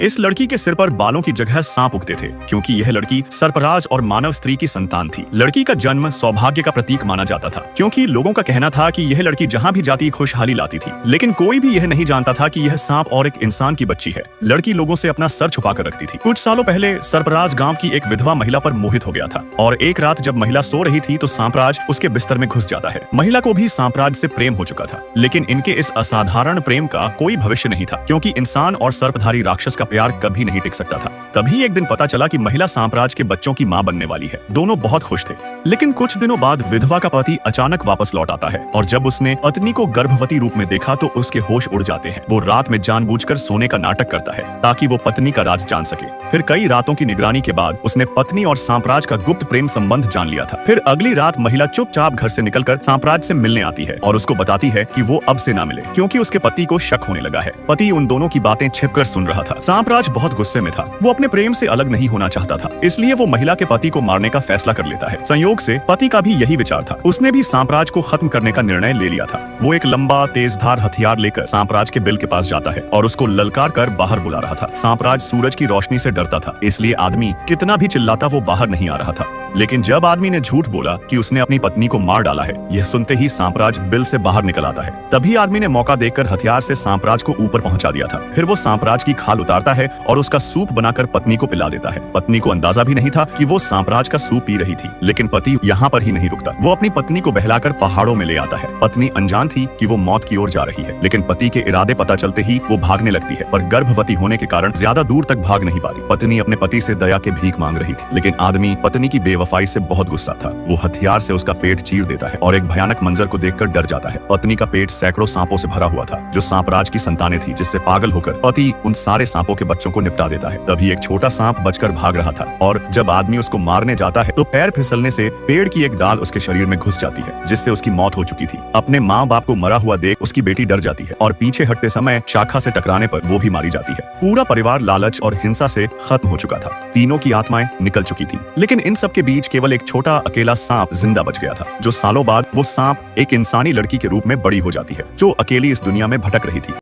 इस लड़की के सिर पर बालों की जगह सांप उगते थे क्योंकि यह लड़की सर्पराज और मानव स्त्री की संतान थी। लड़की का जन्म सौभाग्य का प्रतीक माना जाता था क्योंकि लोगों का कहना था कि यह लड़की जहां भी जाती खुशहाली लाती थी। लेकिन कोई भी यह नहीं जानता था कि यह सांप और एक इंसान की बच्ची है। लड़की लोगों से अपना सर छुपा कर रखती थी। कुछ सालों पहले सर्पराज गाँव की एक विधवा महिला पर मोहित हो गया था और एक रात जब महिला सो रही थी तो सांपराज उसके बिस्तर में घुस जाता है। महिला को भी सांपराज से प्रेम हो चुका था, लेकिन इनके इस असाधारण प्रेम का कोई भविष्य नहीं था क्योंकि इंसान और सर्पधारी राक्षस का प्यार कभी नहीं टिक सकता था। तभी एक दिन पता चला कि महिला सांपराज के बच्चों की मां बनने वाली है। दोनों बहुत खुश थे, लेकिन कुछ दिनों बाद विधवा का पति अचानक वापस लौट आता है और जब उसने पत्नी को गर्भवती रूप में देखा तो उसके होश उड़ जाते हैं। वो रात में जानबूझकर सोने का नाटक करता है ताकि वो पत्नी का राज जान सके। फिर कई रातों की निगरानी के बाद उसने पत्नी और सांपराज का गुप्त प्रेम संबंध जान लिया था। फिर अगली रात महिला चुपचाप घर से निकलकर सांपराज से मिलने आती है और उसको बताती है कि वो अब से ना मिले क्योंकि उसके पति को शक होने लगा है। पति उन दोनों की बातें छिपकर सुन रहा था। सांपराज बहुत गुस्से में था। वो अपने प्रेम से अलग नहीं होना चाहता था, इसलिए वो महिला के पति को मारने का फैसला कर लेता है। संयोग से पति का भी यही विचार था। उसने भी सांपराज को खत्म करने का निर्णय ले लिया था। वो एक लंबा तेजधार हथियार लेकर सांपराज के बिल के पास जाता है और उसको ललकार कर बाहर बुला रहा था। सांपराज सूरज की रोशनी से डरता था, इसलिए आदमी कितना भी चिल्लाता वो बाहर नहीं आ रहा था। लेकिन जब आदमी ने झूठ बोला कि उसने अपनी पत्नी को मार डाला है, यह सुनते ही सांपराज बिल से बाहर निकल आता है। तभी आदमी ने मौका देखकर हथियार से सांपराज को ऊपर पहुंचा दिया था। फिर वो सांपराज की खाल उतारता है और उसका सूप बनाकर पत्नी को पिला देता है। पत्नी को अंदाजा भी नहीं था कि वो सांपराज का सूप पी रही थी। लेकिन पति यहाँ पर ही नहीं रुकता। वो अपनी पत्नी को बहलाकर पहाड़ों में ले आता है। पत्नी अनजान थी कि वो मौत की ओर जा रही है, लेकिन पति के इरादे पता चलते ही वो भागने लगती है, पर गर्भवती होने के कारण ज्यादा दूर तक भाग नहीं पाती। पत्नी अपने पति से दया के भीख मांग रही थी, लेकिन आदमी पत्नी की बेवफाई से बहुत गुस्सा था। वो हथियार से उसका पेट चीर देता है और एक भयानक मंजर को देखकर डर जाता है। पत्नी का पेट सैकड़ों सांपों से भरा हुआ था जो सांपराज की संतानें थी, जिससे पागल होकर पति उन सारे सांपों के बच्चों को निपटा देता है। तभी एक छोटा सांप बचकर भाग रहा था और जब आदमी उसको मारने जाता है तो पैर फिसलने से पेड़ की एक डाल उसके शरीर में घुस जाती है, जिससे उसकी मौत हो चुकी थी। अपने माँ बाप को मरा हुआ देख उसकी बेटी डर जाती है और पीछे हटते समय शाखा से टकराने पर वो भी मारी जाती है। पूरा परिवार लालच और हिंसा से खत्म हो चुका था। तीनों की आत्माएं निकल चुकी थी, लेकिन इन सब के बीच केवल एक छोटा अकेला सांप जिंदा बच गया था। जो सालों बाद वो सांप एक इंसानी लड़की के रूप में बड़ी हो जाती है जो अकेली इस दुनिया में भटक रही थी।